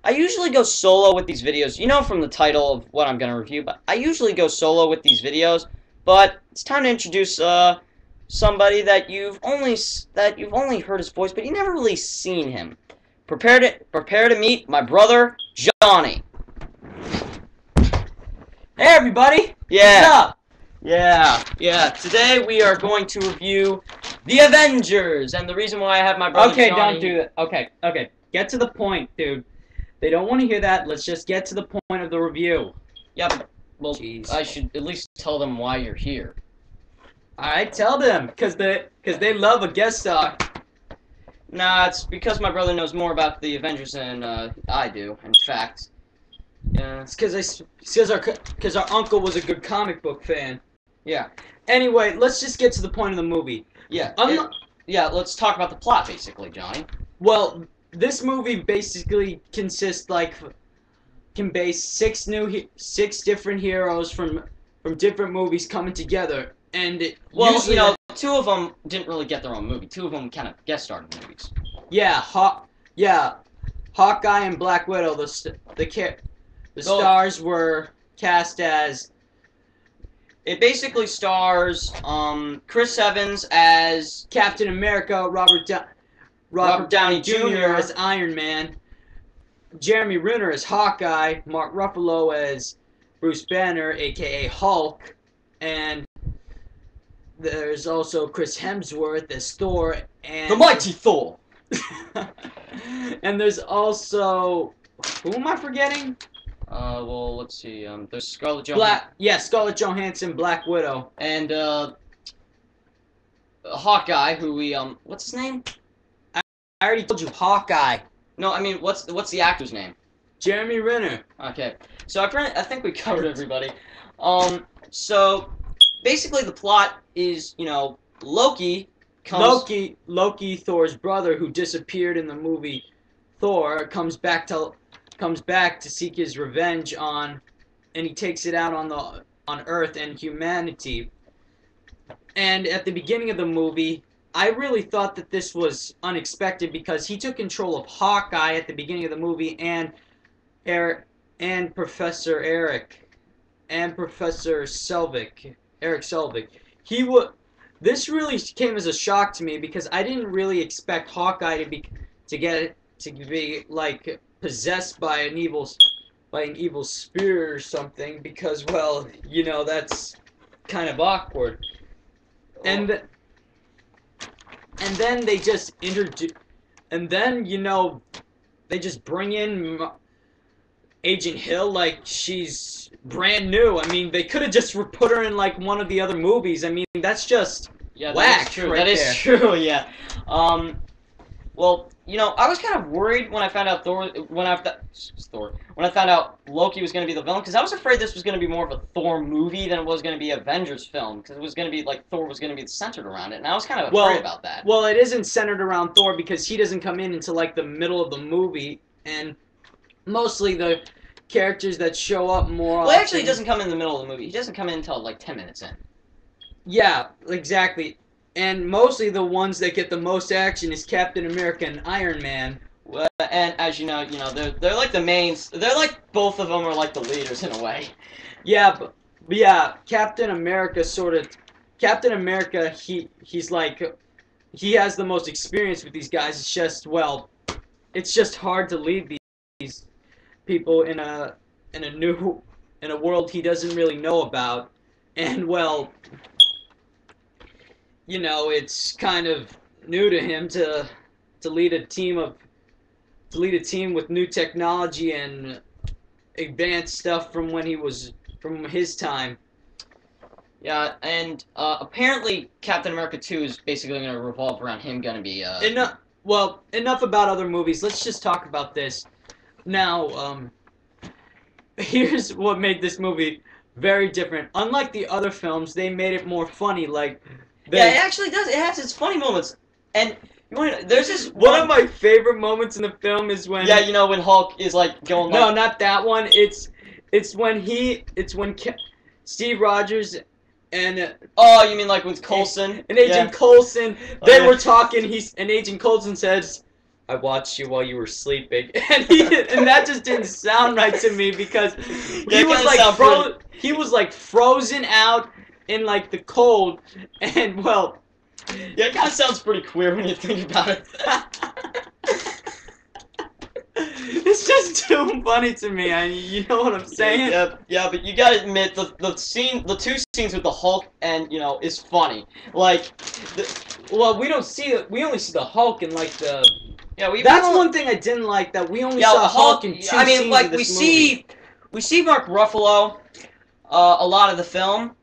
I usually go solo with these videos. You know from the title of what I'm gonna review, but I usually go solo with these videos. But it's time to introduce somebody that you've only heard his voice, but you never really seen him. Prepare to meet my brother Doni. Hey everybody! Yeah. What's up? Yeah. Today we are going to review the Avengers, and the reason why I have my brother Okay, Doni. don't do that. Okay. Get to the point, dude. They don't want to hear that. Let's just get to the point of the review. Yeah, but, well, Jeez. I should at least tell them why you're here. Alright, tell them, cause they love a guest star. Nah, it's because my brother knows more about the Avengers than I do. In fact, yeah. It's cause our uncle was a good comic book fan. Yeah. Anyway, let's just get to the point of the movie. Yeah. Let's talk about the plot, basically, Johnny. Well, this movie basically consists can base six different heroes from different movies coming together, and usually, two of them didn't really get their own movie. Two of them kind of guest starred in movies. Yeah, Hawkeye and Black Widow. The stars were cast as. It basically stars Chris Evans as Captain America, Robert Downey Jr. as Iron Man, Jeremy Renner as Hawkeye, Mark Ruffalo as Bruce Banner, aka Hulk, and there's also Chris Hemsworth as Thor and the Mighty Thor. And there's also, who am I forgetting? Well, let's see. There's Scarlett Johansson. Scarlett Johansson, Black Widow, and Hawkeye, who we what's his name? I already told you, Hawkeye. No, I mean, what's the actor's name? Jeremy Renner. Okay, so I think we covered everybody. So basically the plot is, Loki, Thor's brother, who disappeared in the movie Thor, comes back to seek his revenge and he takes it out on Earth and humanity. And at the beginning of the movie, I really thought that this was unexpected because he took control of Hawkeye at the beginning of the movie and Professor Selvig. This really came as a shock to me because I didn't really expect Hawkeye to be like possessed by an evil spirit or something, because, well, that's kind of awkward. And then they just they just bring in Agent Hill like she's brand new. I mean, they could have just put her in like one of the other movies. I mean, that's just whack. That is true. Yeah. Well, I was kind of worried when I found out when I found out Loki was going to be the villain, because I was afraid this was going to be more of a Thor movie than it was going to be an Avengers film, because it was going to be like Thor was going to be centered around it, and I was kind of afraid about that. Well, it isn't centered around Thor because he doesn't come in until like the middle of the movie, and mostly the characters that show up more often. Well, actually, he doesn't come in the middle of the movie. He doesn't come in until like 10 minutes in. Yeah, exactly. And mostly the ones that get the most action is Captain America and Iron Man. Well, and as you know, they're like the mains. They're like, both of them are like the leaders in a way. Yeah, but yeah, Captain America, he's like, he has the most experience with these guys. It's just hard to lead these people in a world he doesn't really know about. And, well, it's kind of new to him to lead a team with new technology and advanced stuff from his time. Yeah, and apparently Captain America 2 is basically going to revolve around him going to be enough about other movies. Let's just talk about this. Now, here's what made this movie very different. Unlike the other films, they made it more funny, yeah, it actually does. It has its funny moments, and there's this one of my favorite moments in the film is when when Hulk is like going. No, not that one. It's when Steve Rogers and you mean like with Coulson and Agent Coulson, they were talking. And Agent Coulson says, I watched you while you were sleeping, and that just didn't sound right to me because he was like frozen out in like the cold, and well, Yeah, it kind of sounds pretty queer when you think about it. it's just too funny to me. You know what I'm saying? Yeah, but you gotta admit the two scenes with the Hulk and is funny. Like, well, we don't see it. We only see the Hulk in like the. Yeah, that's one thing I didn't like, that we only saw Hulk in two scenes like of this movie. we see Mark Ruffalo a lot of the film,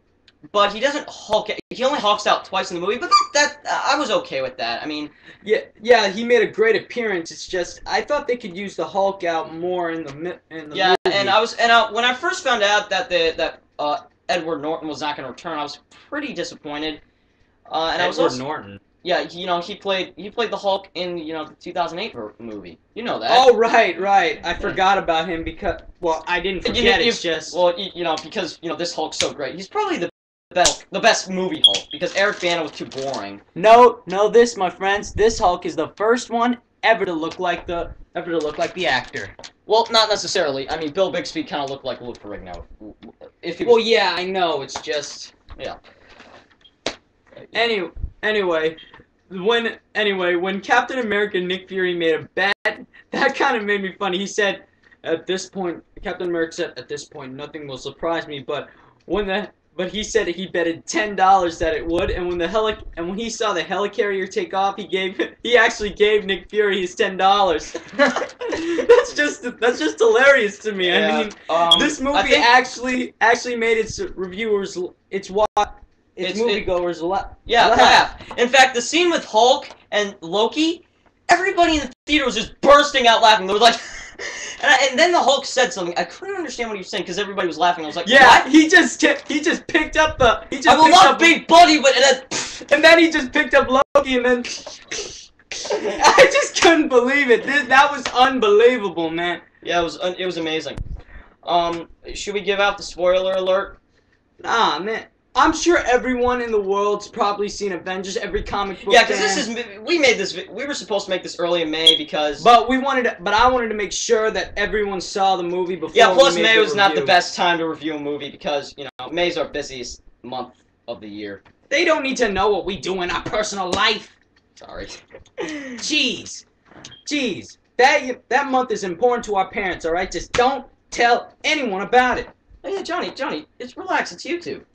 but he doesn't Hulk. He only hulks out twice in the movie, but that I was okay with that. I mean, yeah, he made a great appearance. It's just I thought they could use the Hulk out more in the movie. And when I first found out that Edward Norton was not going to return, I was pretty disappointed. Edward Norton. Yeah, he played the Hulk in the 2008 movie. You know that. Oh right. I forgot about him because I didn't forget. It's just because this Hulk's so great. He's probably the best movie Hulk because Eric Bana was too boring. No, this, my friends, this Hulk is the first one ever to look like the actor. Well, not necessarily. I mean, Bill Bixby kind of looked like Lou Ferrigno. Yeah, I know. It's just yeah. Anyway, when Captain America Nick Fury made a bet, that kind of made me funny. He said, at this point, Captain America said, at this point, nothing will surprise me. But he said he betted $10 that it would. And when he saw the helicarrier take off, he actually gave Nick Fury his $10. that's just hilarious to me. Yeah, I mean, this movie actually made its reviewers moviegoers laugh. In fact, the scene with Hulk and Loki, everybody in the theater was just bursting out laughing. They were like, and then the Hulk said something. I couldn't understand what he was saying because everybody was laughing. I was like, yeah, what? he just picked up the. I will love Big Buddy, but and then he just picked up Loki, and then I just couldn't believe it. That was unbelievable, man. Yeah, it was amazing. Should we give out the spoiler alert? Nah, man. I'm sure everyone in the world's probably seen Avengers, every comic book. Yeah, because we were supposed to make this early in May because. But I wanted to make sure that everyone saw the movie before. Yeah, plus May was not the best time to review a movie because May's our busiest month of the year. They don't need to know what we do in our personal life. Sorry. Jeez. That month is important to our parents. All right, just don't tell anyone about it. Oh yeah, Johnny, it's relax. It's YouTube.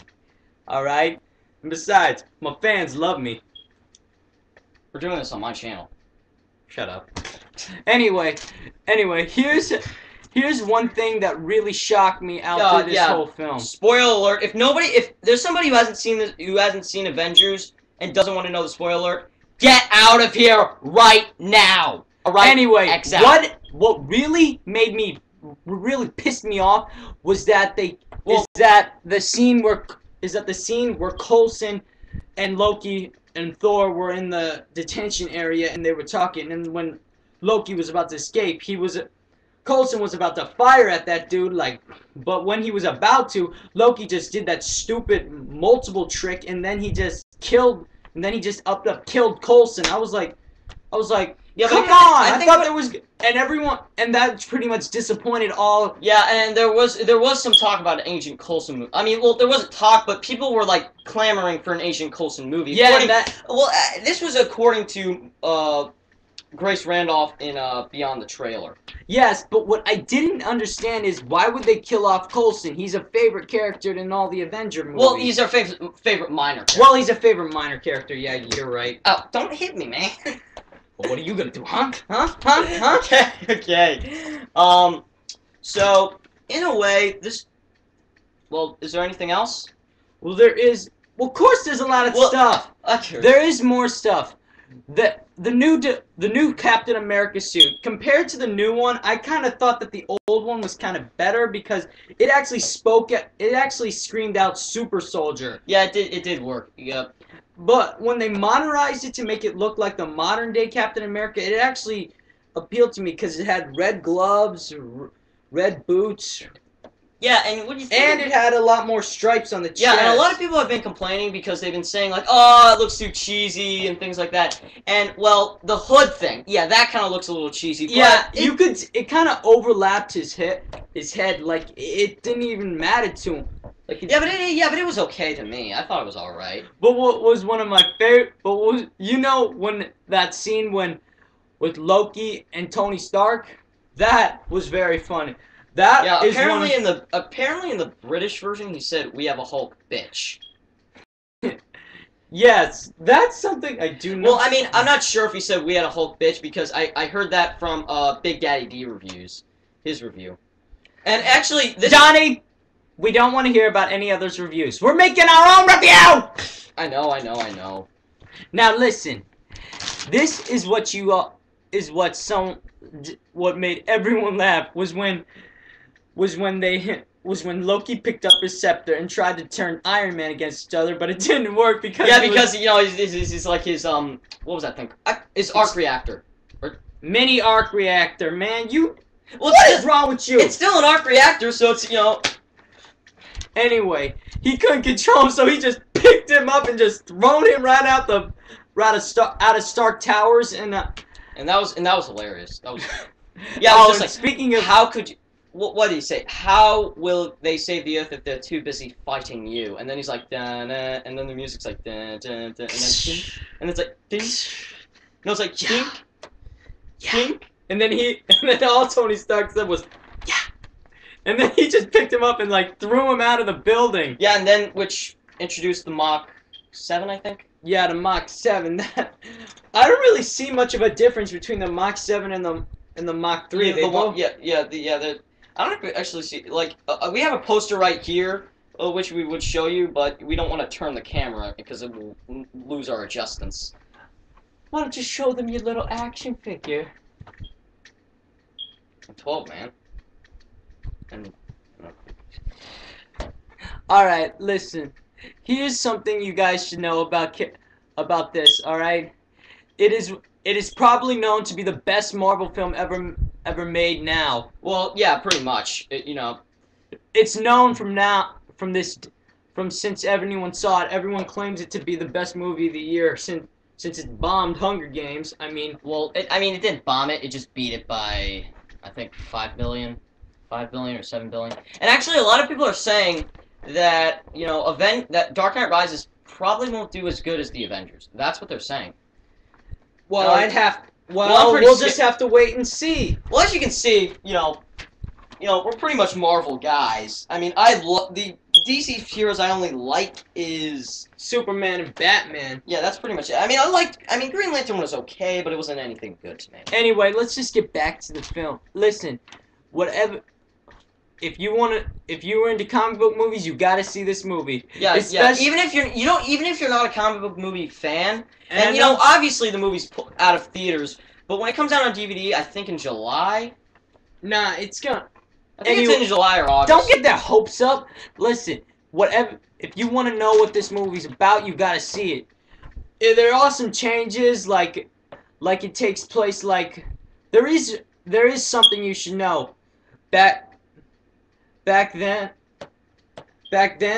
Alright? And besides, my fans love me. We're doing this on my channel. Shut up. Anyway, here's one thing that really shocked me out through this whole film. Spoiler alert, if there's somebody who hasn't seen Avengers and doesn't want to know the spoiler alert, get out of here right now. Alright? Anyway, exactly. What really pissed me off was that the scene where Coulson and Loki and Thor were in the detention area and they were talking, and when Loki was about to escape, Coulson was about to fire at that dude, but when he was about to, Loki just did that stupid multiple trick, and then he just killed Coulson. I was like, yeah, come on! I thought there was, and that pretty much disappointed all. Yeah, and there was some talk about an Agent Coulson movie. I mean, well, there wasn't talk, but people were clamoring for an Agent Coulson movie. Yeah, this was according to Grace Randolph in Beyond the Trailer. Yes, but what I didn't understand is why would they kill off Coulson? He's a favorite character in all the Avenger movies. Well, he's our favorite minor character. Well, he's a favorite minor character. Yeah, you're right. Oh, don't hit me, man. Well, what are you gonna do, huh? Okay. So in a way, is there anything else? Well, there is. Well, of course, there's a lot of stuff. Okay. There is more stuff. The new Captain America suit, compared to the new one, I kind of thought that the old one was kind of better because it actually screamed out super soldier. Yeah, it did work. Yep. But when they modernized it to make it look like the modern day Captain America, it actually appealed to me because it had red gloves, red boots, Yeah, and what do you think? And it had a lot more stripes on the chest. Yeah, and a lot of people have been complaining because they've been saying, like, oh, it looks too cheesy and things like that. And, well, the hood thing, yeah, that kind of looks a little cheesy. But yeah, it kind of overlapped his head, like, it didn't even matter to him. Like yeah, but it was okay to me. I thought it was alright. But what was one of my favorite, when that scene with Loki and Tony Stark, that was very funny. That is apparently in the British version he said we have a Hulk bitch. Yes, that's something I do know. Well, I mean, I'm not sure if he said we had a Hulk bitch because I heard that from Big Daddy D reviews, his review. And actually, Johnny, we don't want to hear about any others' reviews. We're making our own review. I know. Now listen, this is what what made everyone laugh was when Loki picked up his scepter and tried to turn Iron Man against each other, but it didn't work because he's like his what was that thing? His arc reactor, mini arc reactor. Man, what is wrong with you? It's still an arc reactor, so it's Anyway, he couldn't control him, so he just picked him up and just thrown him right out of Stark Towers, and that was hilarious. That was yeah. I was just like, speaking of how could you? What did he say? How will they save the Earth if they're too busy fighting you? And then he's like, dun, and then the music's like, dun, dun, dun, and then ding, and it's like, ding. No, it's like, ding, ding. And then all Tony Stark said was, yeah. And then he just picked him up and like threw him out of the building. Yeah, and then which introduced the Mach 7, I think. Yeah, the Mach 7. I don't really see much of a difference between the Mach 7 and the Mach 3. I don't actually see, like, we have a poster right here, which we would show you, but we don't want to turn the camera because it will lose our adjustments. Why don't you show them your little action figure? I'm 12, man. And, Alright, listen. Here's something you guys should know about this, alright? It is probably known to be the best Marvel film ever made now. Well, yeah, pretty much. It's known since everyone saw it. Everyone claims it to be the best movie of the year since it bombed Hunger Games. I mean, it didn't bomb it. It just beat it by, I think, 5 billion or 7 billion. And actually, a lot of people are saying that that Dark Knight Rises probably won't do as good as the Avengers. That's what they're saying. Well, we'll just have to wait and see. Well, as you can see, we're pretty much Marvel guys. I mean, I love the DC heroes I only like is Superman and Batman. Yeah, that's pretty much it. I mean, Green Lantern was okay, but it wasn't anything good to me. Anyway, let's just get back to the film. Listen, if you were into comic book movies, you gotta see this movie. Yeah. Even if you're not a comic book movie fan, and obviously the movie's out of theaters, but when it comes out on DVD, I think in July. Nah, it's gonna. I think it's in July or August. Don't get their hopes up. Listen, if you want to know what this movie's about, you gotta see it. There are some changes, like it takes place. Like there is something you should know. Back then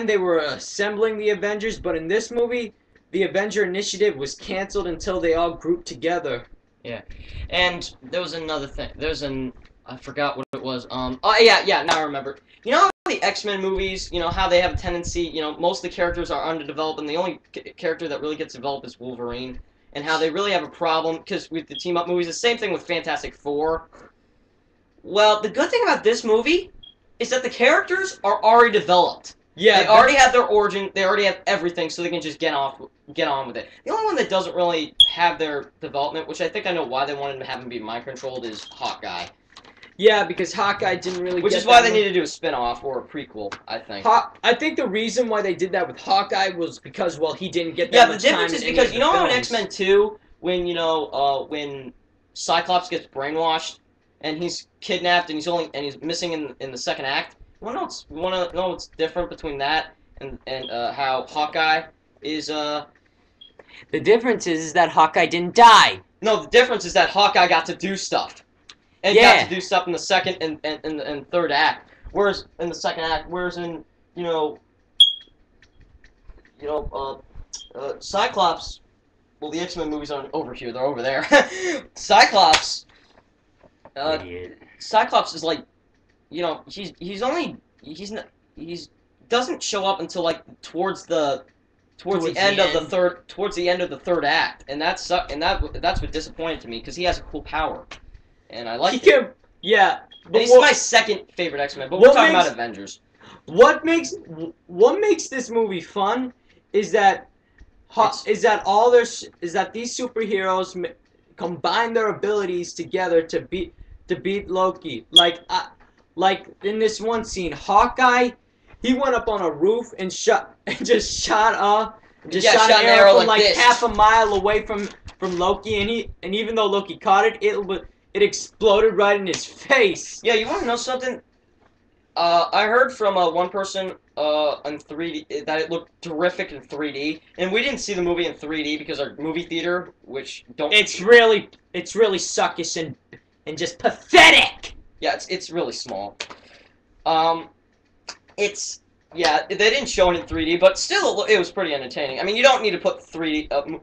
they were assembling the Avengers, but in this movie, the Avenger Initiative was canceled until they all grouped together. Yeah, and there was another thing. I forgot what it was. Oh yeah, now I remember. You know how the X-Men movies, how they have a tendency, most of the characters are underdeveloped, and the only character that really gets developed is Wolverine, and how they really have a problem, because with the team-up movies, the same thing with Fantastic Four. Well, the good thing about this movie is that the characters are already developed. Yeah, they already have their origin, they already have everything, so they can just get on with it. The only one that doesn't really have their development, which I think I know why they wanted to have him be mind-controlled, is Hawkeye. Yeah, because Hawkeye didn't really Which is why they need to do a spin-off or a prequel, I think. I think the reason why they did that with Hawkeye was because, well, he didn't get that much time. Yeah, the difference is because, in X-Men 2, when Cyclops gets brainwashed, and he's kidnapped, and he's missing in the second act, you wanna know what's different between that and how Hawkeye is, The difference is that Hawkeye didn't die. No, the difference is that Hawkeye got to do stuff. And got to do stuff in the second and third act. Whereas in the second act, whereas in Cyclops. Well, the X-Men movies aren't over here; they're over there. Cyclops. Idiot. Cyclops is like, he's doesn't show up until like towards the end of the third act, and that's what disappointed to me because he has a cool power, and I like it. Yeah, And but he's my second favorite X-Men, but we're talking about Avengers. What makes this movie fun is that these superheroes combine their abilities together to beat Loki. Like in this one scene, Hawkeye, he went up on a roof and shot an arrow from like half a mile away from Loki, and even though Loki caught it, it exploded right in his face. Yeah, you want to know something? I heard from one person in 3D that it looked terrific in 3D, and we didn't see the movie in 3D because our movie theater, it's really suckish and just pathetic. Yeah, it's really small. They didn't show it in 3D, but still it was pretty entertaining. I mean, you don't need to put 3D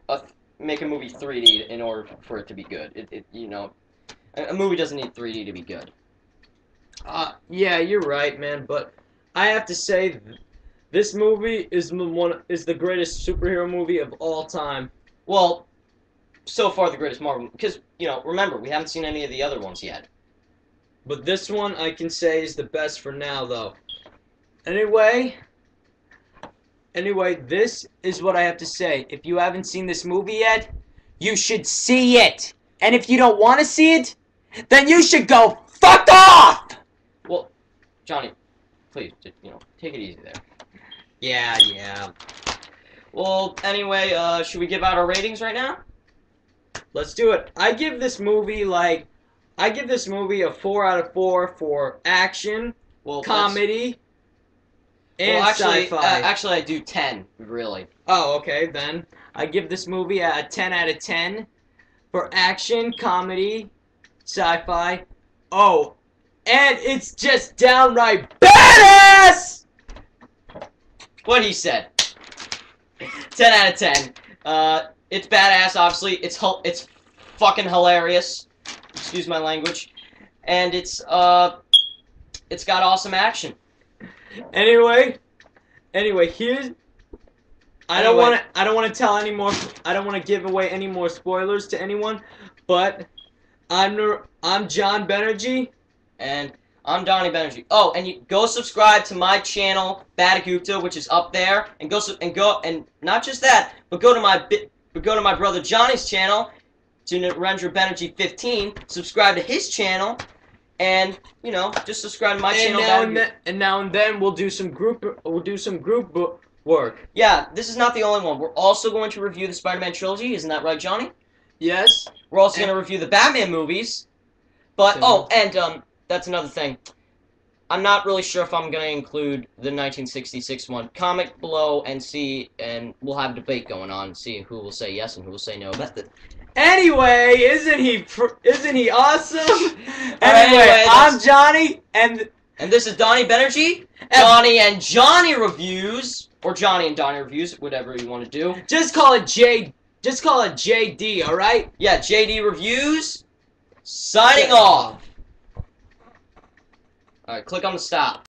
make a movie 3D in order for it to be good. A movie doesn't need 3D to be good. Yeah, you're right, man, but I have to say this movie is the greatest superhero movie of all time. Well, so far the greatest Marvel, because remember, we haven't seen any of the other ones yet. But this one I can say is the best for now, though. Anyway, this is what I have to say. If you haven't seen this movie yet, you should see it. And if you don't want to see it, then you should go fuck off! Well, Johnny, please, take it easy there. Yeah. Well, anyway, should we give out our ratings right now? Let's do it. I give this movie a 4 out of 4 for action, comedy, and sci-fi. Actually, I do 10, really. Oh, okay, then. I give this movie a 10 out of 10 for action, comedy, sci-fi. Oh, and it's just downright badass! What he said. 10 out of 10. It's badass, obviously. It's fucking hilarious. Excuse my language. And it's got awesome action. Anyway, here's I don't want to tell any more. I don't want to give away any more spoilers to anyone, but I'm John Banerjee. And I'm Doni Banerjee. Oh, and you go subscribe to my channel, Batagupta, which is up there, and not just that, but go to my brother Johnny's channel, to Narendra Banerjee 15. Subscribe to his channel, and just subscribe to my channel. Now and then we'll do some group work. Yeah, this is not the only one. We're also going to review the Spider-Man trilogy. Isn't that right, Johnny? Yes. We're also going to review the Batman movies. But that's another thing. I'm not really sure if I'm going to include the 1966 one. Comment below and see, and we'll have a debate going on. See who will say yes and who will say no about it. Anyway, isn't he awesome? Anyway, I'm Johnny, and this is Doni Banerjee. Johnny and Johnny reviews, or Johnny and Donnie reviews, whatever you want to do. Just call it JD, all right? Yeah, JD reviews. Signing off. Alright, click on the stop.